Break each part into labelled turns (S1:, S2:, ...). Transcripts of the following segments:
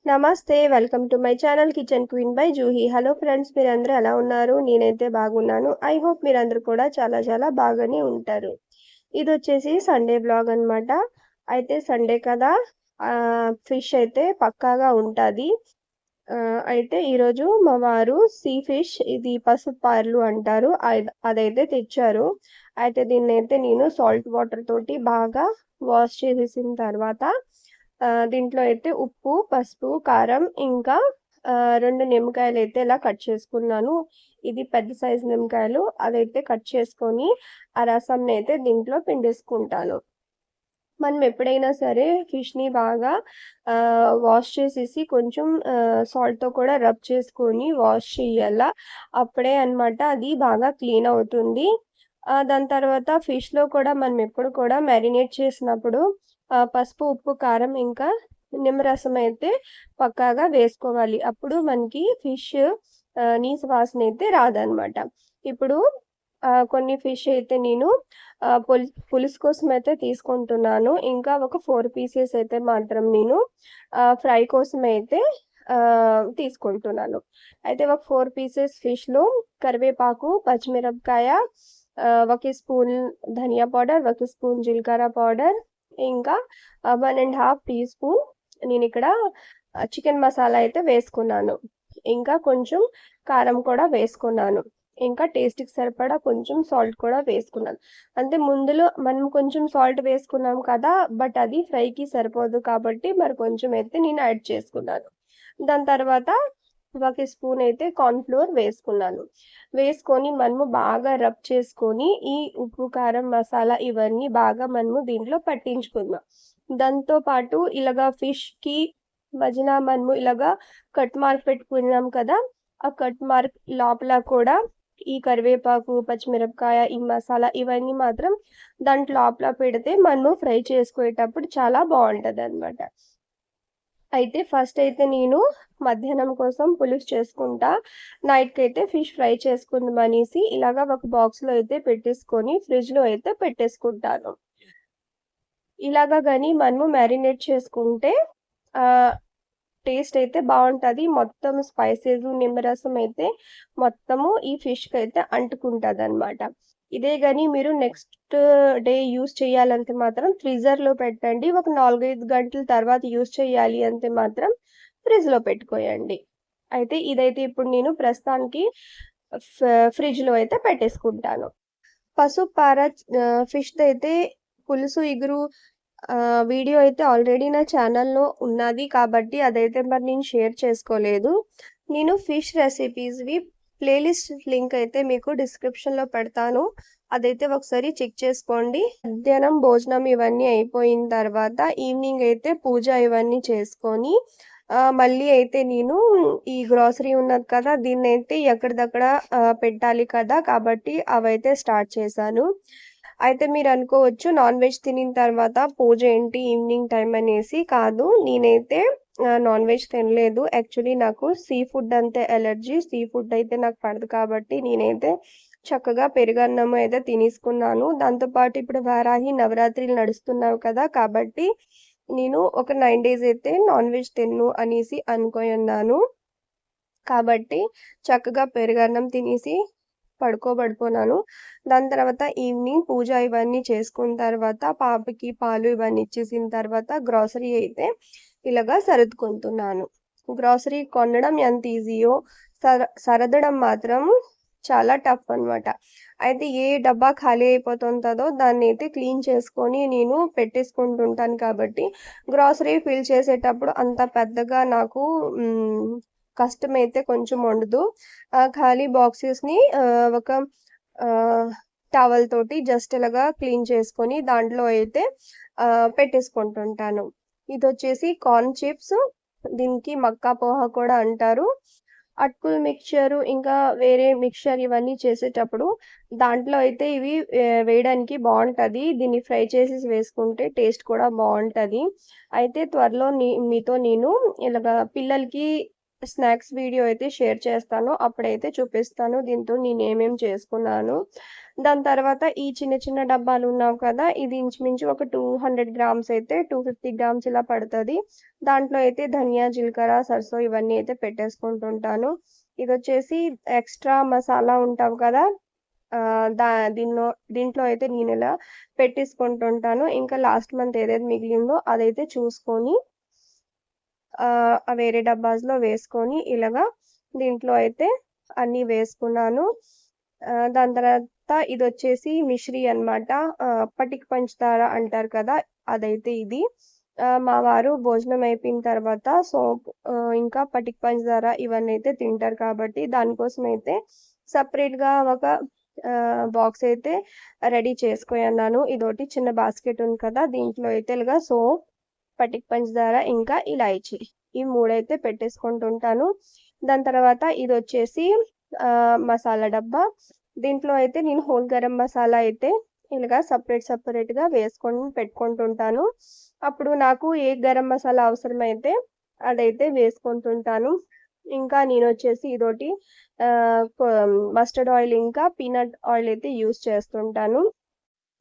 S1: నమస్తే. Welcome to my channel kitchen queen by Juhi. Hello friends, మీరందరూ ఎలా ఉన్నారు? నేనైతే బాగున్నాను. ఐ హోప్ మీరందరూ కూడా చాలా బాగానే ఉంటారు. ఇదొచ్చేసి సండే వ్లాగ్ అన్నమాట. అయితే సండే కదా, ఫిష్ అయితే పక్కాగా ఉంటాది. అయితే ఈరోజు మా వారు సీ ఫిష్, ఇది పసుపార్లు అంటారు, అదైతే తెచ్చారు. అయితే దీన్నైతే నేను సాల్ట్ వాటర్ తోటి బాగా వాష్ చేసేసిన తర్వాత దీంట్లో అయితే ఉప్పు, పసుపు, కారం, ఇంకా 2 నిమ్మకాయలైతే ఇలా కట్ చేసుకున్నాను. ఇది పెద్ద సైజు నిమ్మకాయలు. అదైతే కట్ చేసుకొని ఆ రసంని అయితే దీంట్లో పిండేసుకుంటాను. మనం ఎప్పుడైనా సరే ఫిష్‌ని బాగా వాష్ చేసేసి కొంచెం సాల్ట్‌తో కూడా రబ్ చేసుకొని వాష్ చెయ్యాల. అప్పుడే అన్నమాట అది బాగా క్లీన్ అవుతుంది. దాని తర్వాత ఫిష్‌లో కూడా మనం ఎప్పుడు కూడా మ్యారినేట్ చేసినప్పుడు పసుపు, ఉప్పు, కారం, ఇంకా నిమ్మరసం అయితే పక్కాగా వేసుకోవాలి. అప్పుడు మనకి ఫిష్ నీసు వాసన అయితే రాదన్నమాట. ఇప్పుడు కొన్ని ఫిష్ అయితే నేను పులుసు కోసం అయితే తీసుకుంటున్నాను. ఇంకా ఒక 4 పీసెస్ అయితే మాత్రం నేను ఫ్రై కోసం అయితే తీసుకుంటున్నాను. అయితే ఒక 4 పీసెస్ ఫిష్‌లో కరివేపాకు, పచ్చిమిరపకాయ, 1 స్పూన్ ధనియా పౌడర్, 1 స్పూన్ జీలకర్ర పౌడర్, ఇంకా 1½ టీ స్పూన్ నేనిక్కడ చికెన్ మసాలా అయితే వేసుకున్నాను. ఇంకా కొంచెం కారం కూడా వేసుకున్నాను. ఇంకా టేస్ట్‌కి సరిపడా కొంచెం సాల్ట్ కూడా వేసుకున్నాను. అంటే ముందులో మనం కొంచెం సాల్ట్ వేసుకున్నాం కదా! బట్ అది ఫ్రైకి సరిపోదు కాబట్టి మరి కొంచెం అయితే నేను యాడ్ చేసుకున్నాను. దాని తర్వాత 1 స్పూన్ అయితే కార్న్ ఫ్లోర్ వేసుకున్నాను. వేసుకొని మనము బాగా రబ్ చేసుకొని ఈ ఉప్పు, కారం, మసాలా ఇవన్నీ బాగా మనము దీంట్లో పట్టించుకుందాం. దాంతో పాటు ఇలాగా ఫిష్‌కి మధ్యన మనము ఇలాగా కట్ మార్క్ పెట్టుకున్నాం కదా! ఆ కట్ మార్క్ లోపల కూడా ఈ కరివేపాకు, పచ్చిమిరపకాయ, ఈ మసాలా ఇవన్నీ మాత్రం దాంట్లో లోపల పెడితే మనము ఫ్రై చేసుకునేటప్పుడు చాలా బావుంటదన్నమాట. అయితే ఫస్ట్ అయితే నేను మధ్యాహ్నం కోసం పులుసు చేసుకుంటా. నైట్‌కైతే ఫిష్ ఫ్రై చేసుకుందామనేసి ఇలాగా ఒక బాక్స్‌లో అయితే పెట్టేసుకొని ఫ్రిడ్జ్‌లో అయితే పెట్టేసుకుంటాను. ఇలాగా గాని మనము మ్యారినేట్ చేసుకుంటే ఆహ్, టేస్ట్ అయితే బావుంటది. మొత్తం స్పైసెస్, నిమ్మరసం అయితే మొత్తము ఈ ఫిష్‌కైతే అంటుకుంటదన్నమాట. ఇదే గాని మీరు నెక్స్ట్ డే యూజ్ చేయాలంటే మాత్రం ఫ్రీజర్‌లో పెట్టండి. ఒక 4, 5 గంటల తర్వాత యూజ్ చేయాలి అంటే మాత్రం ఫ్రిడ్జ్‌లో పెట్టుకోయండి. అయితే ఇదైతే ఇప్పుడు నేను ప్రస్తుతానికి ఫ్ ఫ్రిడ్జ్‌లో అయితే పెట్టేసుకుంటాను. పసుపార ఫిష్‌దయితే పులుసు, ఇగురు వీడియో అయితే ఆల్రెడీ నా ఛానల్‌లో ఉన్నది కాబట్టి అదైతే మరి నేను షేర్ చేసుకోలేదు. నేను ఫిష్ రెసిపీస్‌వి ప్లేలిస్ట్ లింక్ అయితే మీకు డిస్క్రిప్షన్‌లో పెడతాను. అదైతే ఒకసారి చెక్ చేసుకోండి. మధ్యాహ్నం భోజనం ఇవన్నీ అయిపోయిన తర్వాత ఈవినింగ్ అయితే పూజ ఇవన్నీ చేసుకొని మళ్ళీ అయితే నేను ఈ గ్రోసరీ ఉన్నది కదా! దీన్నైతే ఎక్కడిదక్కడ పెట్టాలి కదా! కాబట్టి అవైతే స్టార్ట్ చేశాను. అయితే మీరనుకోవచ్చు నాన్ వెజ్ తినిన తర్వాత పూజ ఏంటి ఈవినింగ్ టైమ్ అనేసి. కాదు, నేనైతే నాన్ వెజ్ తినలేదు. యాక్చువల్లీ నాకు సీ ఫుడ్ అంటే ఎలర్జీ. సీ ఫుడ్ అయితే నాకు పడదు కాబట్టి నేనైతే చక్కగా పెరుగన్నం అయితే తినేసుకున్నాను. దాంతో పాటు ఇప్పుడు వారాహి నవరాత్రులు నడుస్తున్నావు కదా! కాబట్టి నేను ఒక 9 డేస్ అయితే నాన్ వెజ్ తినను అనేసి అనుకోనున్నాను. కాబట్టి చక్కగా పెరుగన్నం తినేసి పడుకోబడిపోయాను. దాని తర్వాత ఈవినింగ్ పూజ ఇవన్నీ చేసుకున్న తర్వాత పాపకి పాలు ఇవన్నీ ఇచ్చేసిన తర్వాత గ్రోసరీ అయితే ఇలాగా సర్దుకుంటున్నాను. గ్రోసరీ కొనడం ఎంత ఈజీయో సర్దడం మాత్రం చాలా టఫ్ అన్నమాట. అయితే ఏ డబ్బా ఖాళీ అయిపోతుంటదో దాన్నైతే క్లీన్ చేసుకొని నేను పెట్టేసుకుంటుంటాను కాబట్టి గ్రోసరీ ఫిల్ చేసేటప్పుడు అంత పెద్దగా నాకు కష్టమైతే కొంచెం ఉండదు. ఖాళీ బాక్సెస్‌ని ఒక టవల్ తోటి జస్ట్ ఇలాగా క్లీన్ చేసుకొని దాంట్లో అయితే పెట్టేసుకుంటుంటాను. ఇదొచ్చేసి కార్న్ చిప్స్. దీనికి మక్కా పోహా కూడా అంటారు. అటుకులు మిక్చరు, ఇంకా వేరే మిక్చర్ ఇవన్నీ చేసేటప్పుడు దాంట్లో అయితే ఇవి వేయడానికి బావుంటది. దీన్ని ఫ్రై చేసేసి వేసుకుంటే టేస్ట్ కూడా బావుంటది. అయితే త్వరలో మీతో నేను ఇలాగా పిల్లలకి స్నాక్స్ వీడియో అయితే షేర్ చేస్తాను. అప్పుడైతే చూపిస్తాను దీంతో నేనేమేం చేసుకున్నాను. దాని తర్వాత ఈ చిన్న చిన్న డబ్బాలున్నావు కదా! ఇది ఇంచుమించు ఒక 200 గ్రామ్స్ అయితే 250 గ్రామ్స్ ఇలా పడతది. దాంట్లో అయితే ధనియా, జీలకర్ర, సర్సో ఇవన్నీ అయితే పెట్టేసుకుంటుంటాను. ఇదొచ్చేసి ఎక్స్‌ట్రా మసాలా ఉంటావు కదా! ఆహ్, దా దీన్నో దీంట్లో అయితే నేనిలా పెట్టేసుకుంటుంటాను. ఇంకా లాస్ట్ మంత్ ఏదైతే మిగిలిందో అదైతే చూసుకొని వేరే డబ్బాస్‌లో వేసుకొని ఇలాగా దీంట్లో అయితే అన్నీ వేసుకున్నాను. దాని తర్వాత ఇదొచ్చేసి మిశ్రీ అన్నమాట. పటిక పంచదార అంటారు కదా! అదైతే ఇది. మా వారు భోజనం అయిపోయిన తర్వాత ఇంకా పటిక పంచదార ఇవన్నీ అయితే తింటారు కాబట్టి దానికోసమైతే సెపరేట్‌గా ఒక బాక్స్ అయితే రెడీ చేసుకొనన్నాను. ఇదోటి చిన్న బాస్కెట్ ఉంది కదా! దీంట్లో అయితే ఇలాగా సోంఫ్, పటిక పంచదార ఇంకా ఇలాయచీ ఈ 3 అయితే పెట్టేసుకుంటుంటాను. దాని తర్వాత ఇదొచ్చేసి మసాలా డబ్బా. దీంట్లో అయితే నేను హోల్ గరం మసాలా అయితే ఇలాగా సెపరేట్‌గా వేసుకొని పెట్టుకుంటుంటాను. అప్పుడు నాకు ఏ గరం మసాలా అవసరమైతే అదైతే వేసుకుంటుంటాను. ఇంకా నేనొచ్చేసి ఇదోటి ఆహ్, కొ మస్టర్డ్ ఆయిల్ ఇంకా పీనట్ ఆయిల్ అయితే యూజ్ చేస్తుంటాను.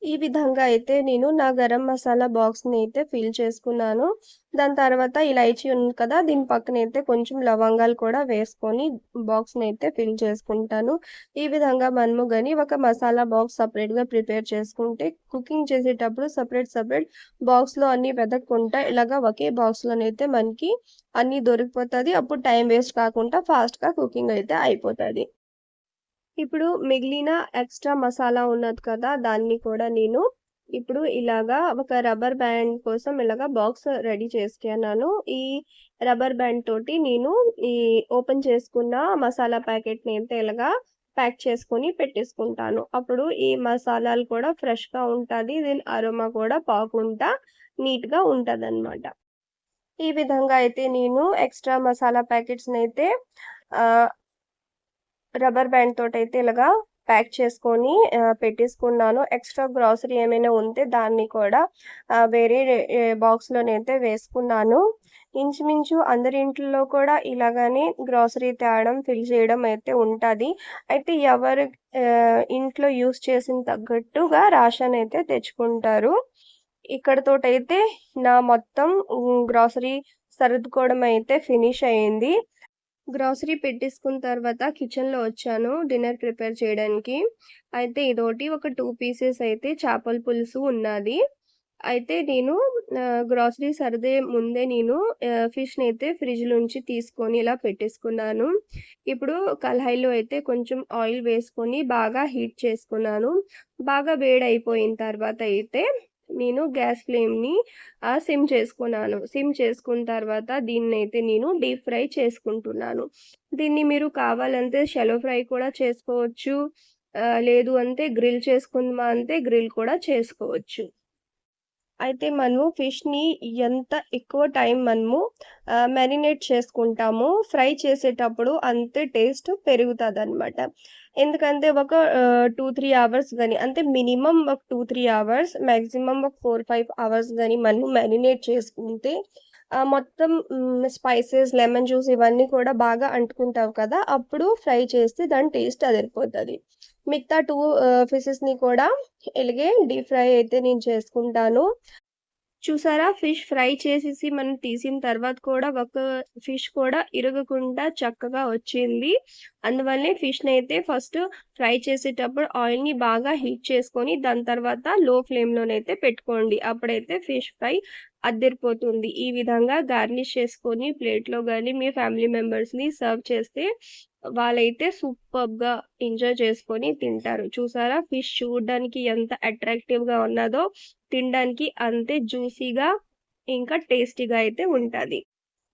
S1: ఈ విధంగా అయితే నేను నా గరం మసాలా బాక్స్‌ని అయితే ఫిల్ చేసుకున్నాను. దాని తర్వాత ఇలైచీ ఉంది కదా! దీని పక్కనైతే కొంచెం లవంగాలు కూడా వేసుకొని బాక్స్‌ని అయితే ఫిల్ చేసుకుంటాను. ఈ విధంగా మనము గాని ఒక మసాలా బాక్స్ సెపరేట్‌గా ప్రిపేర్ చేసుకుంటే కుకింగ్ చేసేటప్పుడు సెపరేట్ బాక్స్‌లో అన్నీ వెతక్కుంటా ఇలాగా ఒకే బాక్స్‌లోనైతే మనకి అన్నీ దొరికిపోతది. అప్పుడు టైం వేస్ట్ కాకుండా ఫాస్ట్‌గా కుకింగ్ అయితే అయిపోతది. ఇప్పుడు మిగిలిన ఎక్స్‌ట్రా మసాలా ఉన్నది కదా! దాన్ని కూడా నేను ఇప్పుడు ఇలాగా ఒక రబ్బర్ బ్యాండ్ కోసం ఇలాగా బాక్స్ రెడీ చేసుకున్నాను. ఈ రబ్బర్ బ్యాండ్ తోటి నేను ఈ ఓపెన్ చేసుకున్న మసాలా ప్యాకెట్‌ని అయితే ఇలాగా ప్యాక్ చేసుకొని పెట్టేసుకుంటాను. అప్పుడు ఈ మసాలాలు కూడా ఫ్రెష్‌గా ఉంటది. దీని అరోమా కూడా పోకుండా నీట్‌గా ఉంటదనమాట. ఈ విధంగా అయితే నేను ఎక్స్‌ట్రా మసాలా ప్యాకెట్స్‌నైతే ఆహ్, రబ్బర్ బ్యాండ్ తోటైతే ఇలాగా ప్యాక్ చేసుకొని పెట్టేసుకున్నాను. ఎక్స్‌ట్రా గ్రోసరీ ఏమైనా ఉంటే దాన్ని కూడా వేరే బాక్స్‌లోనైతే వేసుకున్నాను. ఇంచుమించు అందరి ఇంట్లో కూడా ఇలాగనే గ్రోసరీ తేవడం, ఫిల్ చేయడం అయితే ఉంటది. అయితే ఎవరు ఇంట్లో యూజ్ చేసిన తగ్గట్టుగా రేషన్ అయితే తెచ్చుకుంటారు. ఇక్కడితోటైతే నా మొత్తం గ్రోసరీ సర్దుకోవడం అయితే ఫినిష్ అయింది. గ్రోసరీ పెట్టేసుకున్న తర్వాత కిచెన్‌లో వచ్చాను డిన్నర్ ప్రిపేర్ చేయడానికి. అయితే ఇదోటి ఒక 2 పీసెస్ అయితే చేపల పులుసు ఉన్నాది. అయితే నేను గ్రోసరీ సర్దే ముందే నేను ఫిష్‌నైతే ఫ్రిడ్జ్‌లోంచి తీసుకొని ఇలా పెట్టేసుకున్నాను. ఇప్పుడు కళాయిలో అయితే కొంచెం ఆయిల్ వేసుకొని బాగా హీట్ చేసుకున్నాను. బాగా వేడయిపోయిన తర్వాత అయితే నేను గ్యాస్ ఫ్లేమ్‌ని సిమ్ చేసుకున్నాను. సిమ్ చేసుకున్న తర్వాత దీన్నైతే నేను డీప్ ఫ్రై చేసుకుంటున్నాను. దీన్ని మీరు కావాలంటే షాలో ఫ్రై కూడా చేసుకోవచ్చు. లేదు అంటే గ్రిల్ చేసుకుందామా అంటే గ్రిల్ కూడా చేసుకోవచ్చు. అయితే మనము ఫిష్‌ని ఎంత ఎక్కువ టైం మనము మారినేట్ చేసుకుంటామో, ఫ్రై చేసేటప్పుడు అంతే టేస్ట్ పెరుగుతదనమాట. ఎందుకంటే ఒక 2, 3 అవర్స్ గాని అంటే మినిమమ్ ఒక 2, 3 అవర్స్ మాక్సిమం ఒక 4, 5 అవర్స్ గాని మనము మారినేట్ చేసుకుంటే మొత్తం స్పైసెస్, లెమన్ జ్యూస్ ఇవన్నీ కూడా బాగా అంటుకుంటావు కదా! అప్పుడు ఫ్రై చేస్తే దాని టేస్ట్ అదిరిపోతది. మిగతా 2 ఫిషెస్‌ని కూడా ఇలాగే డీప్ ఫ్రై అయితే నేను చేసుకుంటాను. చూసారా? ఫిష్ ఫ్రై చేసేసి మనం తీసిన తర్వాత కూడా ఒక ఫిష్ కూడా ఇరగకుండా చక్కగా వచ్చింది. అందువల్లే ఫిష్‌నైతే ఫస్ట్ ఫ్రై చేసేటప్పుడు ఆయిల్‌ని బాగా హీట్ చేసుకొని, దాని తర్వాత లో ఫ్లేమ్‌లోనైతే పెట్టుకోండి. అప్పుడైతే ఫిష్ ఫ్రై అద్దిరిపోతుంది. ఈ విధంగా గార్నిష్ చేసుకొని ప్లేట్‌లో గాని, మీ ఫ్యామిలీ మెంబర్స్‌ని సర్వ్ చేస్తే వాళ్ళైతే సూపర్బ్‌గా ఎంజాయ్ చేసుకొని తింటారు. చూసారా? ఫిష్ చూడడానికి ఎంత అట్రాక్టివ్‌గా ఉన్నదో తినడానికి అంతే జ్యూసీగా ఇంకా టేస్టీగా అయితే ఉంటది.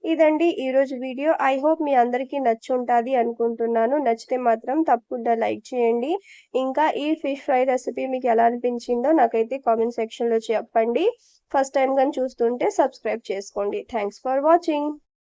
S1: ఇదండి ఈరోజు వీడియో. ఐ హోప్ మీ అందరికీ నచ్చుంటాది అనుకుంటున్నాను. నచ్చితే మాత్రం తప్పకుండా లైక్ చేయండి. ఇంకా ఈ ఫిష్ ఫ్రై రెసిపీ మీకెలా అనిపించిందో నాకైతే కామెంట్ సెక్షన్‌లో చెప్పండి. ఫస్ట్ టైమ్ గాని చూస్తుంటే సబ్స్క్రైబ్ చేసుకోండి. Thanks for watching.